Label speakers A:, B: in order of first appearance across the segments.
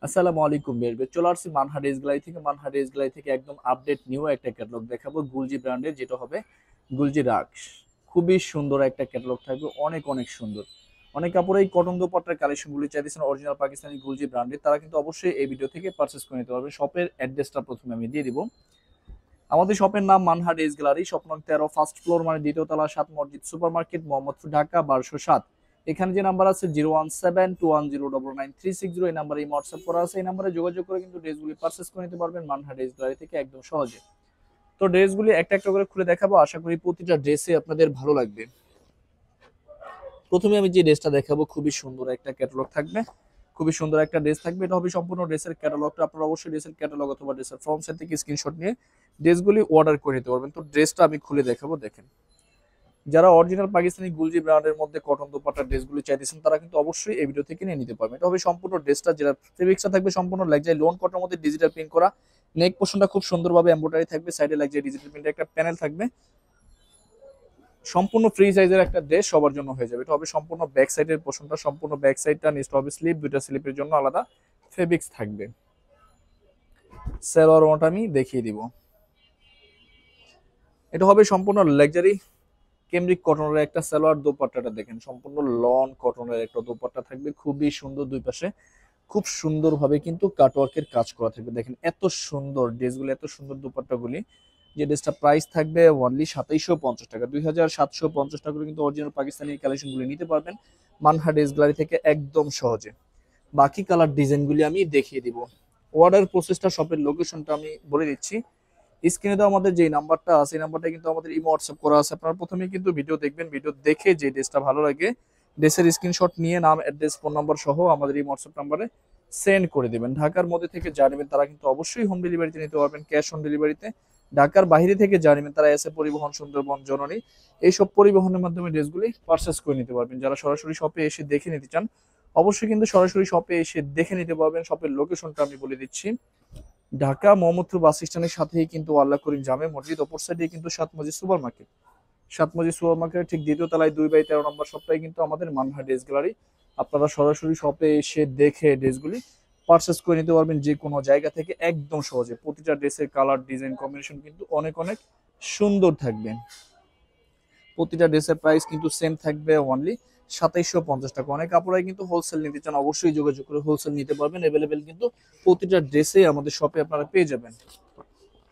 A: আসসালামু আলাইকুম বেরবে চলে আসছি মানহা ড্রেস গ্যালারি থেকে। মানহা ড্রেস গ্যালারি থেকে একদম আপডেট নিউ একটা ক্যাটালগ দেখাবো গুলজি ব্র্যান্ডের, যেটা হবে গুলজি রাক্স। খুবই সুন্দর একটা ক্যাটালগ থাকবে, অনেক অনেক সুন্দর। অনেক কাপড়ে এই কটন দোপাট্টার কালেকশনগুলি চাইতেছেন অরিজিনাল পাকিস্তানি গুলজি ব্র্যান্ডের, তারা কিন্তু অবশ্যই এই ভিডিও থেকে পারচেস করে নিতে পারবে। শপের অ্যাড্রেসটা প্রথমে আমি দিয়ে দিব। আমাদের শপের নাম মানহা ড্রেস গ্যালারি, শপ নং 13, ফার্স্ট ফ্লোর মানে দ্বিতীয় তলা, 7 মসজিদ সুপার মার্কেট, মোহাম্মদপুর, ঢাকা 1207। এখানে যে নাম্বার আছে 01721099360, এই নাম্বারে হোয়াটসঅ্যাপ করা আছে। এই নাম্বারে যোগাযোগ করে কিন্তু ড্রেসগুলি পারচেস করে নিতে পারবেন মানহা ড্রেস গ্যালারি থেকে একদম সহজে। তো ড্রেসগুলি একটা একটা করে খুলে দেখাবো, আশা করি প্রতিটা ড্রেসে আপনাদের ভালো লাগবে। প্রথমে আমি যে ড্রেসটা দেখাবো, খুবই সুন্দর একটা ক্যাটালগ থাকবে, খুবই সুন্দর একটা ড্রেস থাকবে। এটা হবে সম্পূর্ণ ড্রেসের ক্যাটালগটা। আপনারা অবশ্যই ড্রেসের ক্যাটালগ অথবা ড্রেসের ফ্রন্ট সাইড থেকে স্ক্রিনশট নিয়ে ড্রেসগুলি অর্ডার করে নিতে পারবেন। তো ড্রেসটা আমি খুলে দেখাবো, দেখেন। যারা অরিজিনাল পাকিস্তানি গুলজি ব্র্যান্ডের মধ্যে কটন দোপাট্টার ড্রেসগুলি চাইতেছেন, তারা কিন্তু অবশ্যই এই ভিডিও থেকে নিয়ে নিতে পারবেন। এটা হবে সম্পূর্ণ ড্রেসটা, যেটা ফেব্রিক্সটা থাকবে সম্পূর্ণ লাক্সারি লোন কটনের মধ্যে ডিজিটাল প্রিন্ট করা। নেক পোর্শনটা খুব সুন্দরভাবে এমব্রয়ডারি থাকবে, সাইডে লাক্সারি ডিজিটাল প্রিন্টের একটা প্যানেল থাকবে। সম্পূর্ণ ফ্রি সাইজের একটা ড্রেস সবার জন্য হয়ে যাবে। এটা হবে সম্পূর্ণ ব্যাক সাইডের পোর্শনটা, সম্পূর্ণ ব্যাক সাইডটা নিচটা হবে স্লিপ, দুইটা স্লিপের জন্য আলাদা ফেব্রিক্স থাকবে। সালোয়ার ওয়ানটা আমি দেখিয়ে দিব। এটা হবে সম্পূর্ণ লাক্সারি কেমরিক কটনের একটা সালোয়ার। দোপাট্টাটা দেখেন, সম্পূর্ণ লন কটনের একটা দোপাট্টা থাকবে, খুবই সুন্দর। দুই পাশে খুব সুন্দরভাবে কিন্তু কাটওয়ার্কের কাজ করা থাকবে। দেখেন এত সুন্দর ড্রেসগুলো, এত সুন্দর দোপাট্টাগুলি। যে ড্রেসটা প্রাইস থাকবে অনলি 2750 টাকা, 2750 টাকা করে কিন্তু অরিজিনাল পাকিস্তানি কালেকশনগুলি নিতে পারবেন মানহা ড্রেস গ্যালারি থেকে একদম সহজে। বাকি কালার ডিজাইনগুলি আমি দেখিয়ে দিব। অর্ডার প্রসেসটা, শপের লোকেশনটা আমি বলে দিচ্ছি। স্ক্রিনে তো আমাদের যে নাম্বারটা আছে, এই নাম্বারটা কিন্তু আমাদের ইমো হোয়াটসঅ্যাপ করা আছে। আপনারা প্রথমে কিন্তু ভিডিও দেখবেন, ভিডিও দেখে যে ড্রেসটা ভালো লাগে ড্রেসের স্ক্রিনশট নিয়ে নাম, অ্যাড্রেস, ফোন নাম্বার সহ আমাদের এই হোয়াটসঅ্যাপ নাম্বারে সেন্ড করে দিবেন। ঢাকার মধ্যে থেকে যা নেবেন তারা কিন্তু অবশ্যই হোম ডেলিভারিতে নিতে পারবেন, ক্যাশ অন ডেলিভারিতে। ঢাকার বাইরে থেকে যা নেবেন তারা এসে পরিবহন, সুন্দরবন, জননী, এইসব পরিবহনের মাধ্যমে ড্রেসগুলি পারচেস করে নিতে পারবেন। যারা সরাসরি শপে এসে দেখে নিতে চান, অবশ্যই কিন্তু সরাসরি শপে এসে দেখে নিতে পারবেন। শপের লোকেশনটা আমি বলে দিচ্ছি। ঢাকা মোহাম্মদপুর বাস স্ট্যান্ডের সাথেই কিন্তু আল্লাহ করিম জামে মসজিদ, অপর সাইডে কিন্তু সাত মসজিদ সুপার মার্কেট। সাত মসজিদ সুপার মার্কেটের ঠিক দ্বিতীয় তলায় 2/13 নম্বর শপটাই কিন্তু আমাদের মানহা ড্রেস গ্যালারি। আপনারা সরাসরি শপে এসে দেখে ড্রেসগুলি পারচেস করে নিতে পারবেন যে কোনো জায়গা থেকে একদম সহজে। প্রতিটা ড্রেসের কালার, ডিজাইন, কম্বিনেশন কিন্তু অনেক অনেক সুন্দর থাকবে। প্রতিটা ড্রেসের প্রাইস কিন্তু সেম থাকবে অনলি 2750 টাকা। অনেক কাপড়াই কিন্তু হোলসেল নিতে চান, অবশ্যই যোগাযোগ করে হোলসেল নিতে পারবেন। অ্যাভেলেবেল কিন্তু প্রতিটা ড্রেসে আমাদের শপে আপনারা পেয়ে যাবেন।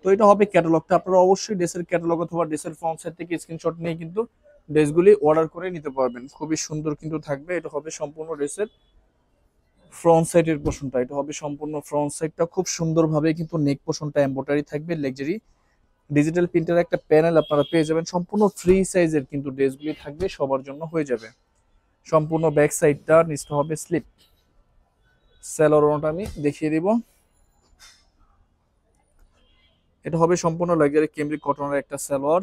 A: তো এটা হবে ক্যাটালগটা। আপনারা অবশ্যই ড্রেসের ক্যাটালগ অথবা ড্রেসের ফ্রন্ট সাইড থেকে স্ক্রিনশট নিয়ে কিন্তু ড্রেসগুলি অর্ডার করে নিতে পারবেন। খুবই সুন্দর কিন্তু থাকবে। এটা হবে সম্পূর্ণ ড্রেসের ফ্রন্ট সাইডের পোর্শনটা। এটা হবে সম্পূর্ণ ফ্রন্ট সাইডটা, খুব সুন্দরভাবে কিন্তু নেক পোর্শনটা এমব্রয়ডারি থাকবে, লাক্সারি ডিজিটাল প্রিন্টের একটা প্যানেল আপনারা পেয়ে যাবেন। সম্পূর্ণ ফ্রি সাইজের কিন্তু ড্রেসগুলি থাকবে, সবার জন্য হয়ে যাবে। সম্পূর্ণ ব্যাক সাইডটা, নিচটা হবে স্লিপ। স্যালোয়ারটা আমি দেখিয়ে দিব। এটা হবে সম্পূর্ণ লাক্সারি কেমব্রিক কটনের একটা সালোয়ার।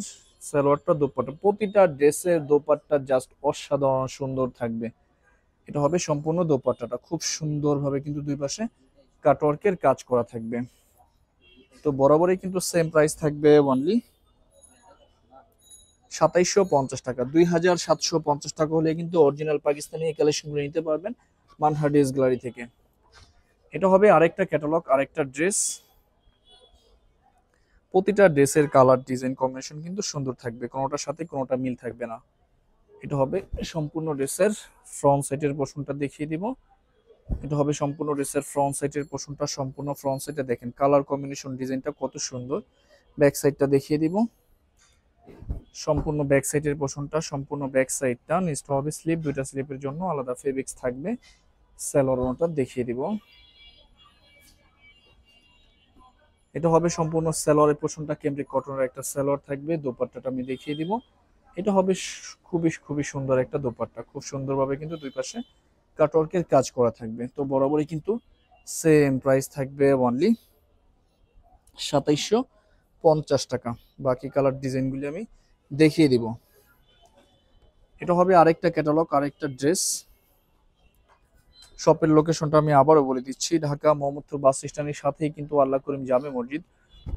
A: সালোয়ারটা, দোপাট্টা, প্রতিটা ড্রেসের দোপাট্টা জাস্ট অসাধারণ সুন্দর থাকবে। এটা হবে সম্পূর্ণ দোপাট্টাটা, খুব সুন্দরভাবে কিন্তু দুই পাশে কাটওয়ার্কের কাজ করা থাকবে। তো বরাবরই কিন্তু সেম প্রাইস থাকবে অনলি 2750 টাকা। 2750 টাকা হলে কিন্তু অরিজিনাল পাকিস্তানি এই কালেকশনগুলো নিতে পারবেন মানহা ড্রেস গ্যালারি থেকে। এটা হবে আরেকটা ক্যাটালগ, আরেকটা ড্রেস। প্রতিটা ড্রেসের কালার, ডিজাইন, কম্বিনেশন কিন্তু সুন্দর থাকবে, কোনোটার সাথে কোনোটা মিল থাকবে না। এটা হবে সম্পূর্ণ ড্রেসের ফ্রন্ট সাইডের পোর্শনটা দেখিয়ে দিব। এটা হবে সম্পূর্ণ ড্রেসের ফ্রন্ট সাইডের পোর্শনটা, সম্পূর্ণ ফ্রন্ট সাইডে দেখেন কালার কম্বিনেশন, ডিজাইনটা কত সুন্দর। ব্যাক সাইডটা দেখিয়ে দিব। সম্পূর্ণ ব্যাক সাইডের পোর্শনটা, সম্পূর্ণ ব্যাক সাইডটা, নিচটা হবে স্লিপ, দুইটা স্লিপের জন্য আলাদা ফেব্রিক্স থাকবে। স্যালোয়ারটা দেখিয়ে দিব। এটা হবে সম্পূর্ণ সালোয়ারের পোর্শনটা, কেমব্রিক কটনের একটা সালোয়ার থাকবে। দোপাট্টাটা আমি দেখিয়ে দিব। এটা হবে খুবই খুবই সুন্দর একটা দোপাট্টা, খুব সুন্দরভাবে কিন্তু দুই পাশে কাটওয়ার্কের কাজ করা থাকবে। তো বরাবরই কিন্তু সেম প্রাইস থাকবে অনলি 2750 টাকা। বাকি কালার ডিজাইনগুলি আমি দেখিয়ে দিব। এটা হবে আরেকটা ক্যাটালগ, আরেকটা ড্রেস। শপের লোকেশনটা আমি আবারও বলে দিচ্ছি। ঢাকা মোহাম্মদপুর বাস স্ট্যান্ডের সাথেই কিন্তু আল্লাহ করিম জামে মসজিদ,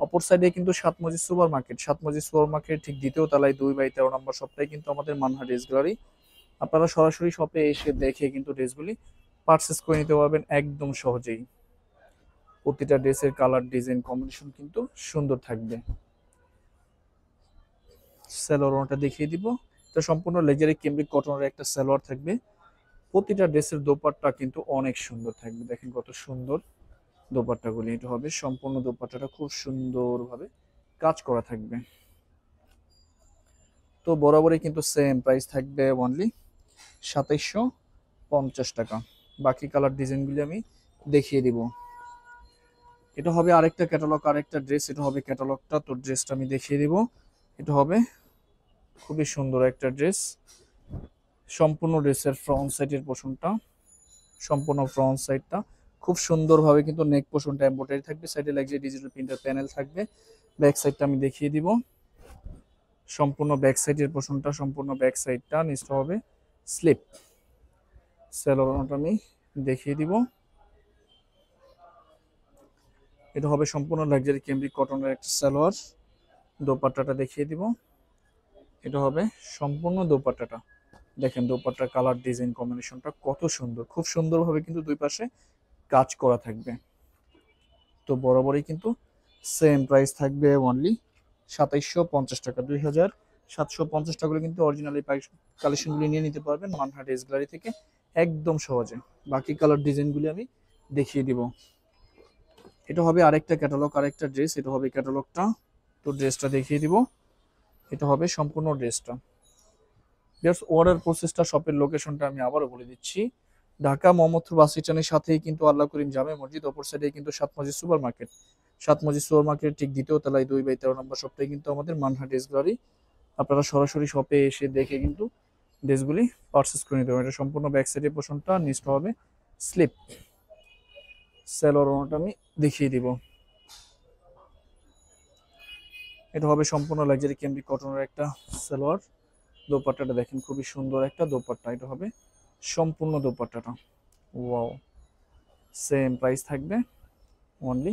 A: অপর সাইডে কিন্তু সাত মসজিদ সুপার মার্কেট। সাত মসজিদ সুপার মার্কেট ঠিক দ্বিতীয় তলায় 2/13 নম্বর শপটাই কিন্তু আমাদের মানহা ড্রেস গ্যালারি। আপনারা সরাসরি শপে এসে দেখে কিন্তু ড্রেসগুলি পারচেস করে নিতে পারবেন একদম সহজেই। প্রতিটা ড্রেসের কালার ডিজাইন কম্বিনেশন কিন্তু সুন্দর থাকবে। সালোয়ারটা দেখিয়ে দিব। তো সম্পূর্ণ লেজারি ক্যামব্রিক কটনের একটা সালোয়ার থাকবে। প্রতিটা ড্রেসের দোপাট্টা কিন্তু অনেক সুন্দর থাকবে। দেখেন কত সুন্দর দোপাট্টাগুলি। এটা হবে সম্পূর্ণ দোপাট্টাটা খুব সুন্দরভাবে কাজ করা থাকবে। তো বরাবরই কিন্তু সেম প্রাইস থাকবে অনলি ২৭৫০ টাকা। বাকি কালার ডিজাইনগুলি আমি দেখিয়ে দিব। এটা হবে আরেকটা ক্যাটালগ, আরেকটা ড্রেস। এটা হবে ক্যাটালগটা, তো ড্রেসটা আমি দেখিয়ে দিব। এটা হবে খুবই সুন্দর একটা ড্রেস। সম্পূর্ণ ড্রেসের ফ্রন্ট সাইডের পোর্শনটা, সম্পূর্ণ ফ্রন্ট সাইডটা খুব সুন্দরভাবে কিন্তু নেক পোর্শনটা এমব্রয়ডারি থাকবে। সাইডে লাগছে ডিজিটাল প্রিন্টার প্যানেল থাকবে। ব্যাক সাইডটা আমি দেখিয়ে দিব। সম্পূর্ণ ব্যাক সাইডের পোর্শনটা, সম্পূর্ণ ব্যাক সাইডটা নিচটা হবে স্লিপ। সালোয়ারটা আমি দেখিয়ে দিব। এটা হবে সম্পূর্ণ লাক্সারি ক্যামব্রিক কটনের একটা সালোয়ার। দোপাট্টাটা দেখিয়ে দিব। এটা হবে সম্পূর্ণ দোপাট্টাটা। দেখেন দোপাট্টার কালার ডিজাইন কম্বিনেশনটা কত সুন্দর। খুব সুন্দরভাবে কিন্তু দুই পাশে কাজ করা থাকবে। তো বরাবরই কিন্তু সেম প্রাইস থাকবে অনলি ২৭৫০ টাকা। ২৭৫০ টাকা করে কিন্তু অরিজিনাল এই কালেকশনগুলি নিয়ে নিতে পারবেন মানহাট ড্রেস গ্যালারি থেকে একদম সহজে। বাকি কালার ডিজাইনগুলি আমি দেখিয়ে দিব। এটা হবে আরেকটা ক্যাটালগ, আরেকটা ড্রেস। এটা হবে ক্যাটালগটা, তো ড্রেসটা দেখিয়ে দিব। এটা হবে সম্পূর্ণ ড্রেসটা। জাস্ট অর্ডার প্রসেসটা, শপের লোকেশনটা আমি আবারও বলে দিচ্ছি। ঢাকা মোহাম্মদপুর বাস স্ট্যান্ডের সাথেই কিন্তু আল্লাহ করিম জামে মসজিদ, অপর সাইডে কিন্তু সাত মসজিদ সুপার মার্কেট। সাত মসজিদ সুপার মার্কেট ঠিক দ্বিতীয় তলায় ২/১৩ নম্বর শপটাই কিন্তু আমাদের মানহাট ড্রেস গ্যালারি। আপনারা সরাসরি শপে এসে দেখে কিন্তু ড্রেসগুলি পারচেস করে নিতে পারবেন। এটা সম্পূর্ণ ব্যাক সাইডের পোর্শনটা, নিচটা হবে স্লিপ। সালোয়ারটা আমি দেখিয়ে দিব। এটা হবে সম্পূর্ণ লাক্সারি ক্যামব্রিক কটনের একটা সালোয়ার। দোপাট্টাটা দেখেন খুবই সুন্দর একটা দোপাট্টা। এটা হবে সম্পূর্ণ দোপাট্টাটা। ওয়াও, সেম প্রাইস থাকবে অনলি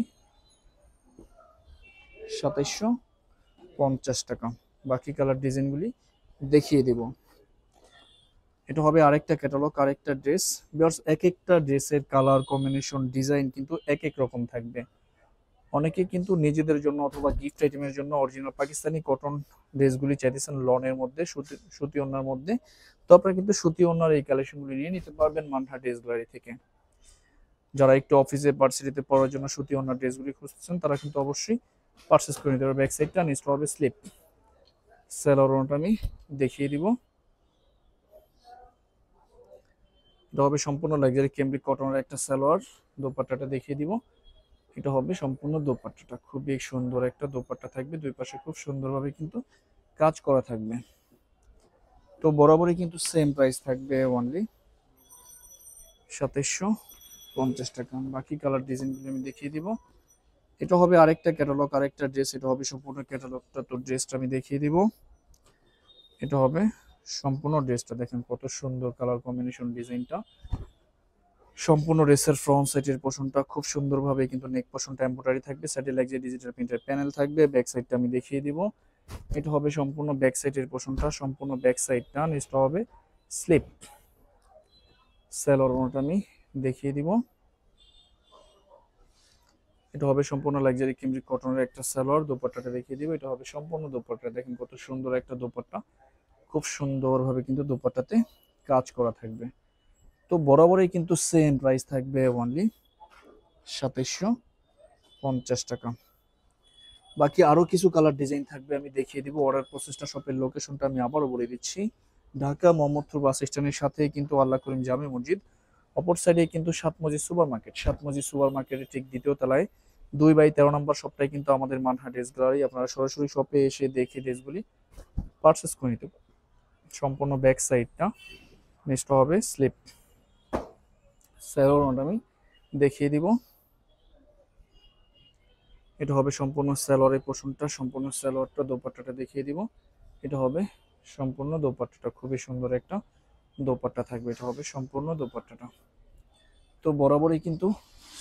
A: ২৭৫০ টাকা। বাকি কালার ডিজাইনগুলি দেখিয়ে দেব। এটা হবে আরেকটা ক্যাটালগ, আরেকটা ড্রেস। বিকজ এক একটা ড্রেসের কালার কম্বিনেশন ডিজাইন কিন্তু এক এক রকম থাকবে। অনেকে কিন্তু নিজেদের জন্য অথবা গিফট আইটেমের জন্য অরিজিনাল পাকিস্তানি কটন ড্রেসগুলি চাইতেছেন লনের মধ্যে, সুতি ওড়নার মধ্যে। তো আপনারা কিন্তু সুতি ওড়নার এই কালেকশনগুলি নিয়ে নিতে পারবেন মানহাট ড্রেস গ্যালারি থেকে। যারা একটু অফিসে ভার্সিটিতে পড়ার জন্য সুতি ওড়নার ড্রেসগুলি খুঁজছেন তারা কিন্তু অবশ্যই পারচেস করে নিতে পারবে। ব্যাক সাইডটা নিচটা হবে স্লিপ। সালোয়ারটা আমি দেখিয়ে দিব। এটা হবে সম্পূর্ণ লাক্সারি ক্যামব্রিক কটনের একটা সালোয়ার। দোপাট্টাটা দেখিয়ে দিব। এটা হবে সম্পূর্ণ দোপাট্টাটা, খুবই সুন্দর একটা দোপাট্টা থাকবে। দুই পাশে খুব সুন্দরভাবে কিন্তু কাজ করা থাকবে। তো বরাবরই কিন্তু সেম প্রাইস থাকবে অনলি ২৭৫০ টাকা। বাকি কালার ডিজাইনগুলো আমি দেখিয়ে দিব। এটা হবে আরেকটা ক্যাটালগ, আরেকটা ড্রেস। এটা হবে সম্পূর্ণ ক্যাটালগটা, তো ড্রেসটা আমি দেখিয়ে দিব। এটা হবে সম্পূর্ণ ড্রেসটা। দেখেন কত সুন্দর কালার কম্বিনেশন ডিজাইনটা। সম্পূর্ণ ড্রেসের ফ্রন্ট সাইডের পোর্শনটা খুব সুন্দরভাবে কিন্তু নেক পোর্শনটা এমব্রয়ডারি থাকবে। সাইডে লাগছে ডিজিটাল প্রিন্টার প্যানেল থাকবে। ব্যাক সাইডটা আমি দেখিয়ে দিব। এটা হবে সম্পূর্ণ ব্যাক সাইডের পোর্শনটা, সম্পূর্ণ ব্যাক সাইডটা। নিচটা হবে স্লিপ। সালোয়ারটা আমি দেখিয়ে দিব। এটা হবে সম্পূর্ণ লাক্সারি ক্যামব্রিক কটনের একটা সালোয়ার। দোপাট্টাটা দেখিয়ে দিব। এটা হবে সম্পূর্ণ দোপাট্টা। দেখেন কত সুন্দর একটা দোপাট্টা। খুব সুন্দরভাবে কিন্তু দোপাট্টাতে কাজ করা থাকবে। তো বরাবরই কিন্তু সেম প্রাইস থাকবে অনলি ২৭৫০ টাকা। বাকি আরো কিছু কালার ডিজাইন থাকবে, আমি দেখিয়ে দিব। অর্ডার প্রসেসটা, শপের লোকেশনটা আমি আবারও বলে দিচ্ছি। ঢাকা মোহাম্মদপুর বাস স্ট্যান্ডের সাথে কিন্তু আল্লাহ করিম জামে মসজিদ, অপর সাইডে কিন্তু সাত মসজিদ সুপার মার্কেট। সাত মসজিদ সুপার মার্কেটের ঠিক দ্বিতীয় তলায় ২/১৩ নম্বর শপটাই কিন্তু আমাদের মানহাট ড্রেস গ্যালারি। আপনারা সরাসরি শপে এসে দেখে ড্রেসগুলি পারচেস করে নিতে পারেন। সম্পূর্ণ ব্যাক সাইডটা, নেক্সটটা হবে স্লিপ। সালোয়ারটা আমি দেখিয়ে দিব। এটা হবে সম্পূর্ণ সালোয়ারের পোর্শনটা, সম্পূর্ণ সালোয়ারটা। দোপাট্টাটা দেখিয়ে দিব। এটা হবে সম্পূর্ণ দোপাট্টাটা, খুবই সুন্দর একটা দোপাট্টা থাকবে। এটা হবে সম্পূর্ণ দোপাট্টাটা। তো বরাবরই কিন্তু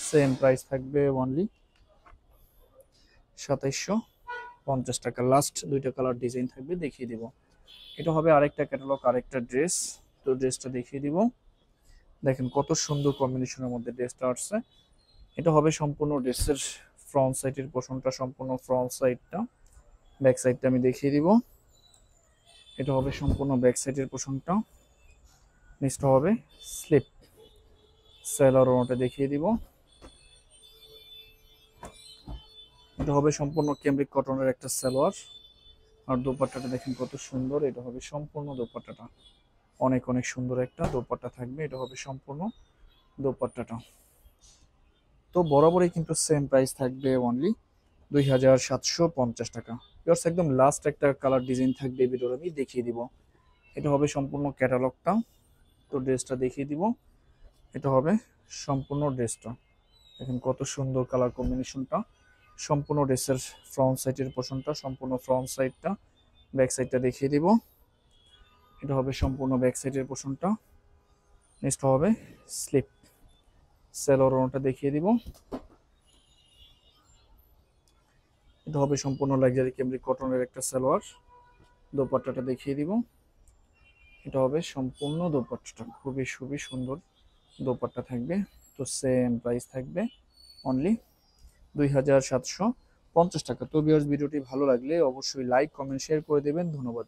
A: সেম প্রাইস থাকবে অনলি ২৭৫০ টাকা। লাস্ট দুইটা কালার ডিজাইন থাকবে, দেখিয়ে দিব। এটা হবে আরেকটা ক্যাটালগ, আরেকটা ড্রেস। তো ড্রেসটা দেখিয়ে দিব। দেখেন কত সুন্দর কম্বিনেশনের মধ্যে ড্রেসটা আসছে। এটা হবে সম্পূর্ণ ড্রেসের ফ্রন্ট সাইডের পোর্শনটা, সম্পূর্ণ ফ্রন্ট সাইডটা। ব্যাক সাইডটা আমি দেখিয়ে দিব। এটা হবে সম্পূর্ণ ব্যাক সাইডের পোর্শনটা। নিচটা হবে স্লিপ। সেলার ওটা দেখিয়ে দিব। এটা হবে সম্পূর্ণ ক্যামব্রিক কটনের একটা সালোয়ার। আর দোপাট্টাটা দেখেন কত সুন্দর। এটা হবে সম্পূর্ণ দোপাট্টাটা, অনেক অনেক সুন্দর একটা দোপাট্টা থাকবে। এটা হবে সম্পূর্ণ দোপাট্টাটা। তো বরাবরই কিন্তু সেম প্রাইস থাকবে, অনলি 2750 টাকা। জাস্ট একদম লাস্ট একটা কালার ডিজাইন থাকবে এই ভিডিওর, আমি দেখিয়ে দিব। এটা হবে সম্পূর্ণ ক্যাটালগটা। তো ড্রেসটা দেখিয়ে দিব। এটা হবে সম্পূর্ণ ড্রেসটা, দেখেন কত সুন্দর কালার কম্বিনেশনটা। সম্পূর্ণ ড্রেসের ফ্রন্ট সাইডের পোর্শনটা, সম্পূর্ণ ফ্রন্ট সাইডটা। ব্যাক সাইডটা দেখিয়ে দিব। এটা হবে সম্পূর্ণ ব্যাক সাইডের পোর্শনটা। নেক্সট হবে স্লিপ। সেলোয়ার ওড়নাটা দেখিয়ে দিব। এটা হবে সম্পূর্ণ লাক্সারি ক্যামব্রিক কটনের একটা সালোয়ার। দোপাট্টাটা দেখিয়ে দিব। এটা হবে সম্পূর্ণ দোপাট্টাটা, খুবই খুবই সুন্দর দোপাট্টা থাকবে। তো সেম প্রাইস থাকবে, অনলি 2750 টাকা। তো ভিউয়ার্স, ভিডিওটি ভালো লাগলে অবশ্যই লাইক কমেন্ট শেয়ার করে দেবেন। ধন্যবাদ।